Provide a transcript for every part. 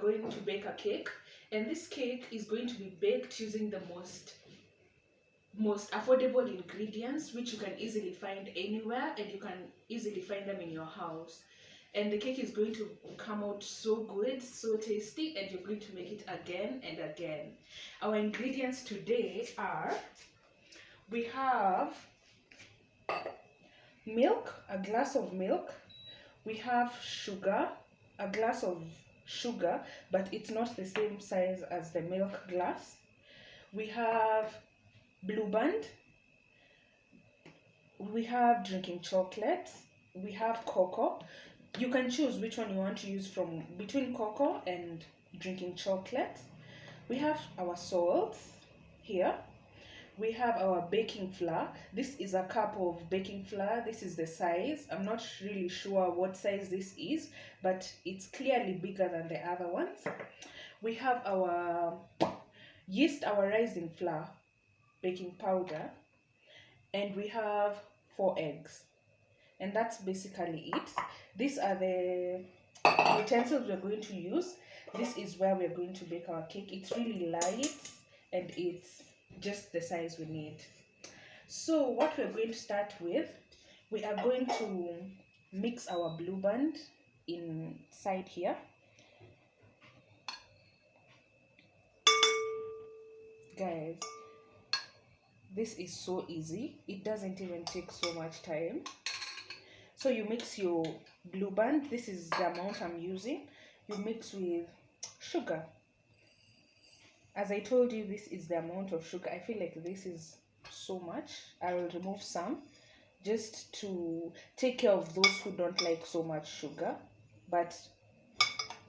going to bake a cake, and this cake is going to be baked using the most affordable ingredients, which you can easily find anywhere, and you can easily find them in your house. And the cake is going to come out so good, so tasty, and you're going to make it again and again. Our ingredients today are, we have milk, a glass of milk. We have sugar, a glass of sugar, but it's not the same size as the milk glass. We have Blue Band. We have drinking chocolate. We have cocoa. You can choose which one you want to use from between cocoa and drinking chocolate. We have our salt here. We have our baking flour. This is a cup of baking flour. This is the size. I'm not really sure what size this is, but it's clearly bigger than the other ones. We have our yeast, our rising flour, baking powder, and we have 4 eggs. And that's basically it. These are the utensils we're going to use. This is where we're going to bake our cake. It's really light and it's just the size we need. So what we're going to start with, we are going to mix our Blue Band inside here. Guys, this is so easy. It doesn't even take so much time. So you mix your Blue Band. This is the amount I'm using. You mix with sugar. As I told you, this is the amount of sugar. I feel like this is so much. I will remove some just to take care of those who don't like so much sugar. But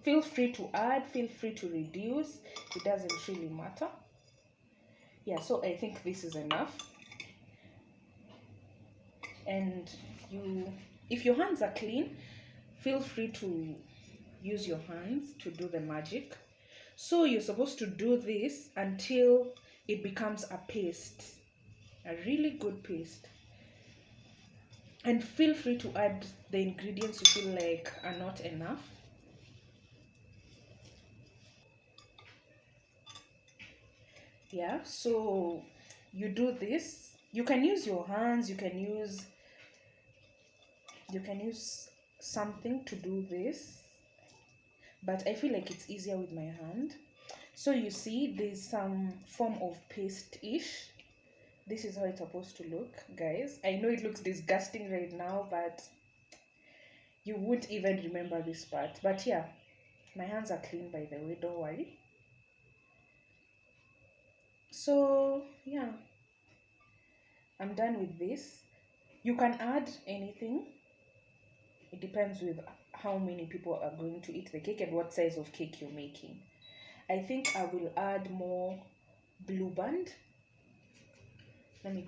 feel free to add, feel free to reduce. It doesn't really matter. Yeah, so I think this is enough. And if your hands are clean, feel free to use your hands to do the magic. So you're supposed to do this until it becomes a paste, a really good paste. And feel free to add the ingredients you feel like are not enough. Yeah, so you do this. You can use your hands, you can use something to do this, but I feel like it's easier with my hand. So you see there's some form of paste-ish. This is how it's supposed to look, guys. I know it looks disgusting right now, but you wouldn't even remember this part. But yeah, my hands are clean, by the way, don't worry. So yeah, I'm done with this. You can add anything. It depends with how many people are going to eat the cake and what size of cake you're making. I think I will add more Blue Band. Let me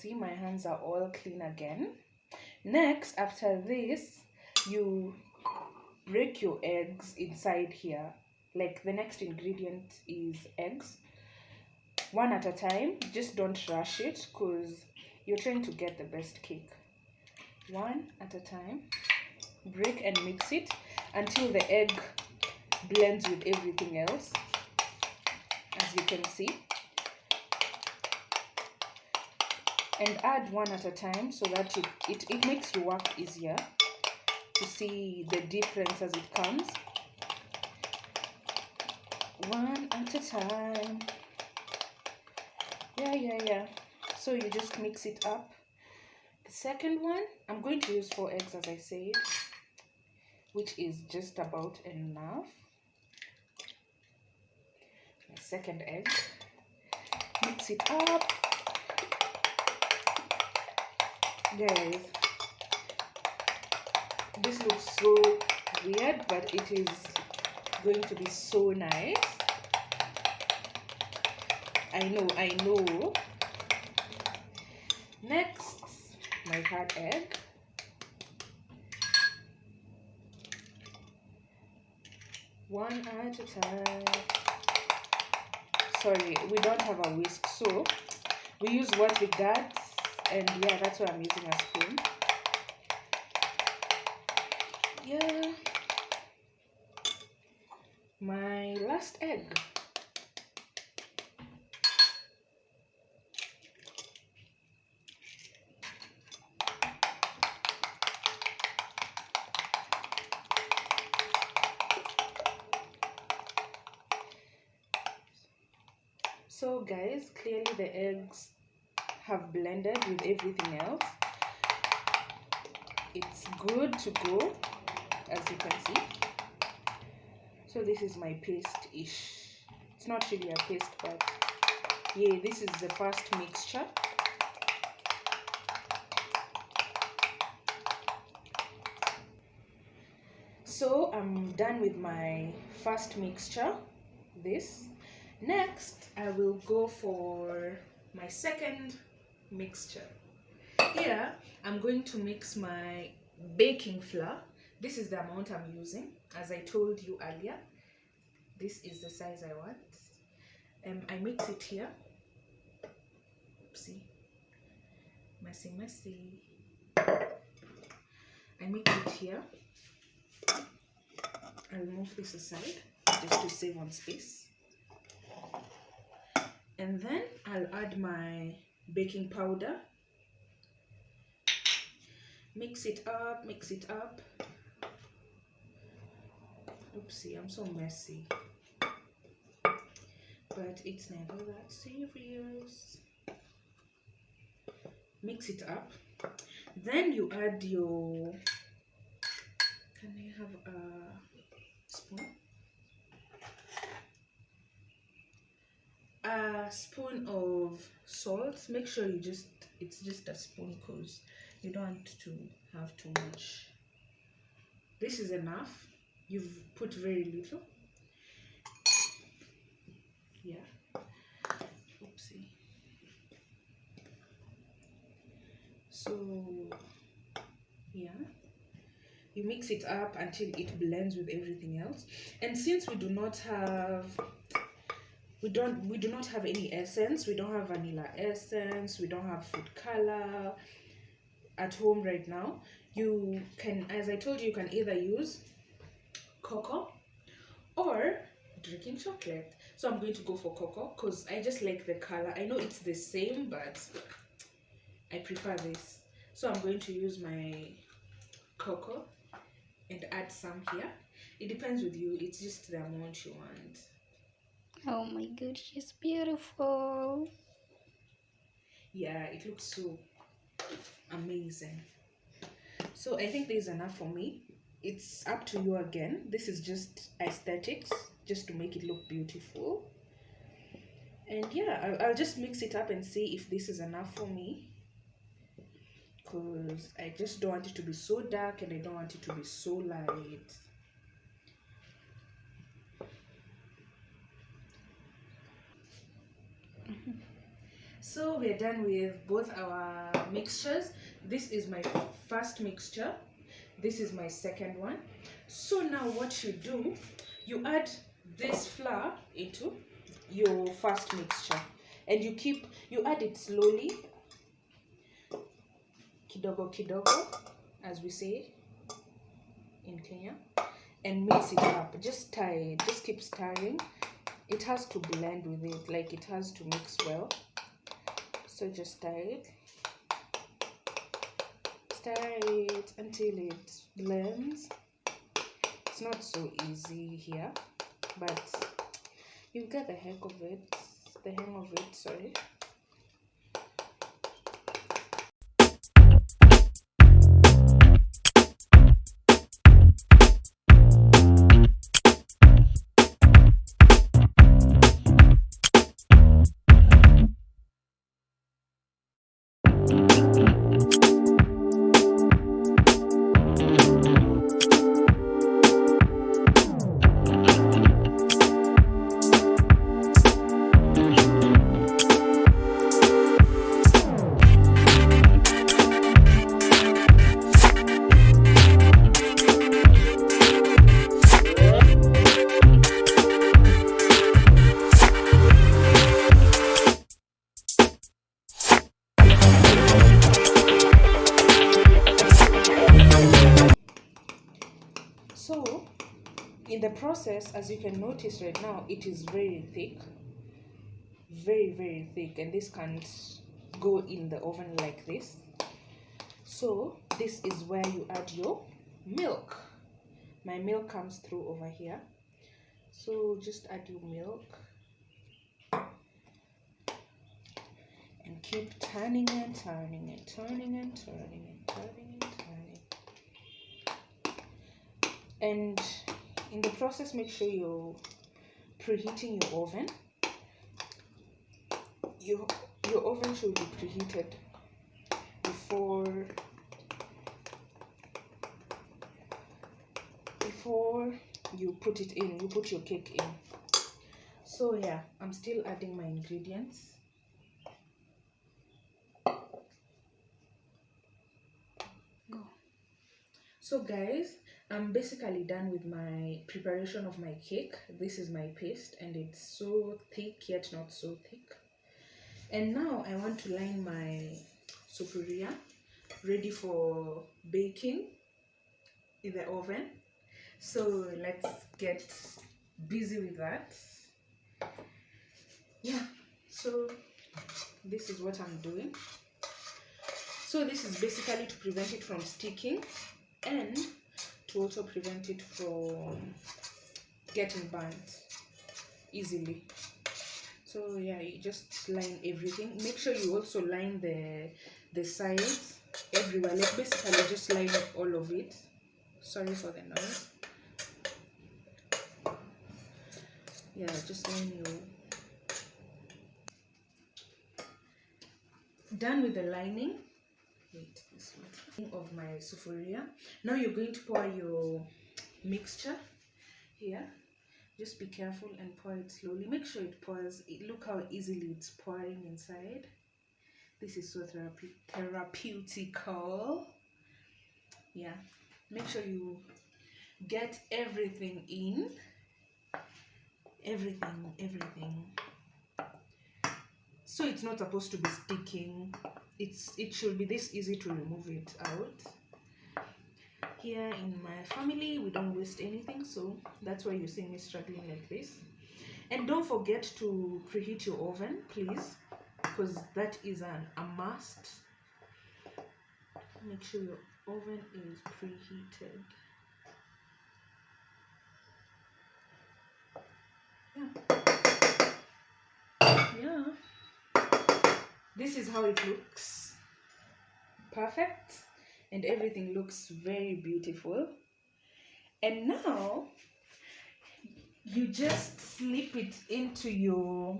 see my hands are all clean again. Next, after this, you break your eggs inside here. Like the next ingredient is eggs. One at a time. Just don't rush it because you're trying to get the best cake. One at a time. Break and mix it until the egg blends with everything else, as you can see. And add one at a time so that it makes your work easier. to see the difference as it comes. One at a time. Yeah. So you just mix it up. The second one, I'm going to use 4 eggs as I said, which is just about enough. My second egg. Mix it up. Guys, this looks so weird, but it is going to be so nice. I know. Next, my hard egg. One at a time. Sorry, we don't have a whisk, so we use what we got, and yeah, that's why I'm using a spoon. Yeah. My last egg. So guys, clearly the eggs have blended with everything else. It's good to go, as you can see. So this is my paste-ish. It's not really a paste, but yeah, this is the first mixture. So I'm done with my first mixture, this. Next, I will go for my second mixture. Here, I'm going to mix my baking flour. This is the amount I'm using. As I told you earlier, this is the size I want. I mix it here. Oopsie. Messy. I mix it here. I'll move this aside just to save on space. And then I'll add my baking powder. Mix it up. Oopsie, I'm so messy. But it's never that serious. Mix it up. Then you add your... Can I have a spoon? A spoon of salt. Make sure it's just a spoon, because you don't want to have too much. This is enough. You've put very little. Yeah. Oopsie. So yeah, you mix it up until it blends with everything else. And since we do not have any essence, we don't have vanilla essence, we don't have food color at home right now, you can, as I told you, you can either use cocoa or drinking chocolate. So I'm going to go for cocoa because I just like the color. I know it's the same, but I prefer this. So I'm going to use my cocoa and add some here. It depends with you. It's just the amount you want. Oh my goodness, it's beautiful. Yeah, it looks so amazing. So I think there's enough for me. It's up to you again. This is just aesthetics, just to make it look beautiful. And yeah, I'll just mix it up and see if this is enough for me, because I just don't want it to be so dark and I don't want it to be so light. So we're done with both our mixtures. This is my first mixture. This is my second one. So now what you do, you add this flour into your first mixture, and you add it slowly, kidogo kidogo, as we say in Kenya, and mix it up. Just stir it, just keep stirring. It has to blend with it, like it has to mix well. So just stir stir it until it blends. It's not so easy here, but you'll get the hang of it. Sorry. So in the process, as you can notice right now, it is very thick, very thick, and this can't go in the oven like this. So this is where you add your milk. My milk comes through over here, so just add your milk and keep turning and turning and turning and turning and turning and turning. And in the process, make sure you're preheating your oven. Your oven should be preheated before you put it in, you put your cake in. So yeah, I'm still adding my ingredients. Go. So guys, I'm basically done with my preparation of my cake. This is my paste, and it's so thick yet not so thick. And now I want to line my sufuria ready for baking in the oven. So let's get busy with that. Yeah, so this is what I'm doing. So this is basically to prevent it from sticking and to also prevent it from getting burnt easily. So yeah, you just line everything. Make sure you also line the sides everywhere. Like basically just line up all of it. Sorry for the noise. Yeah, just line you. Done with the lining. Wait, this one of my sufuria. Now you're going to pour your mixture here. Just be careful and pour it slowly. Make sure it pours. Look how easily it's pouring inside. This is so therapeutical. Yeah, make sure you get everything in. Everything. So it's not supposed to be sticking. It should be this easy to remove it out. Here in my family, we don't waste anything, so that's why you see me struggling like this. And don't forget to preheat your oven, please, because that is a must. Make sure your oven is preheated. Yeah. This is how it looks. Perfect. And everything looks very beautiful. And now you just slip it into your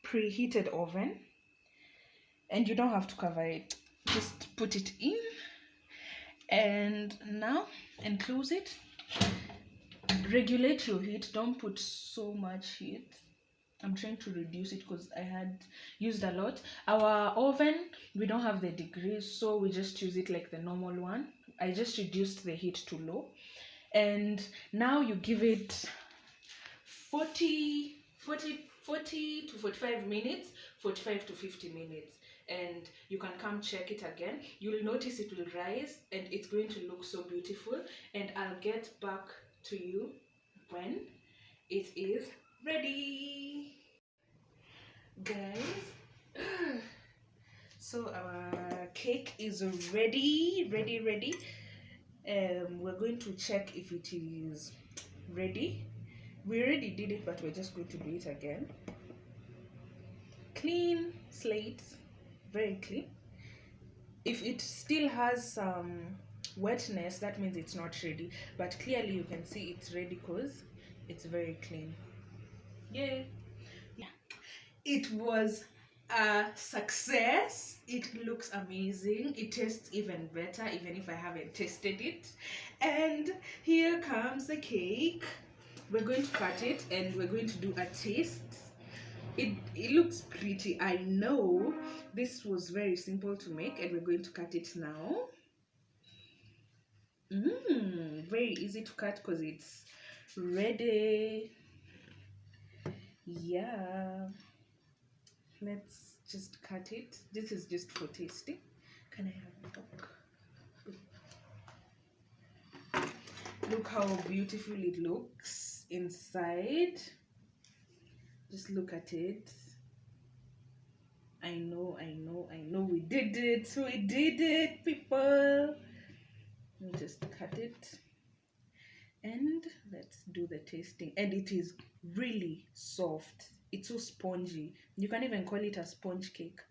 preheated oven, and you don't have to cover it. Just put it in, and close it. Regulate your heat. Don't put so much heat. I'm trying to reduce it because I had used a lot. Our oven, we don't have the degrees, so we just use it like the normal one. I just reduced the heat to low. And now you give it 40 to 45 minutes, 45 to 50 minutes. And you can come check it again. You'll notice it will rise and it's going to look so beautiful. And I'll get back to you when it is ready. Guys, so our cake is ready. We're going to check if it is ready. We already did it, but we're just going to do it again. Clean slate, very clean. If it still has some wetness, that means it's not ready, but clearly you can see it's ready because it's very clean. Yeah, it was a success. It looks amazing. It tastes even better, even if I haven't tasted it. And here comes the cake. We're going to cut it and we're going to do a taste. It looks pretty. I know this was very simple to make, and we're going to cut it now. Very easy to cut because it's ready. Yeah, let's just cut it. This is just for tasting. Can I have a fork? Look how beautiful it looks inside. Just look at it. I know we did it, people. Let me just cut it and let's do the tasting. And it is really soft. It's so spongy. You can even call it a sponge cake.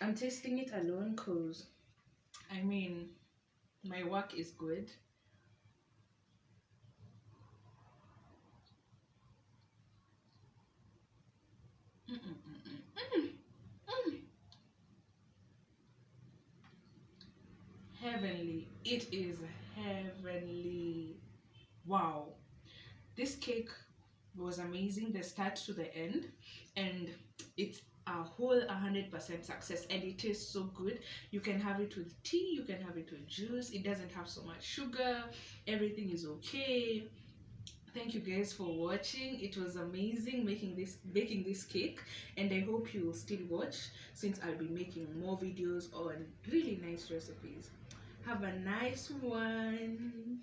I'm tasting it alone because I mean my work is good. Heavenly. It is heavenly. Wow. This cake was amazing, the start to the end, and it's a whole 100% success, and it tastes so good. You can have it with tea, you can have it with juice. It doesn't have so much sugar. Everything is okay. Thank you guys for watching. It was amazing baking this cake, and I hope you will still watch since I'll be making more videos on really nice recipes. Have a nice one.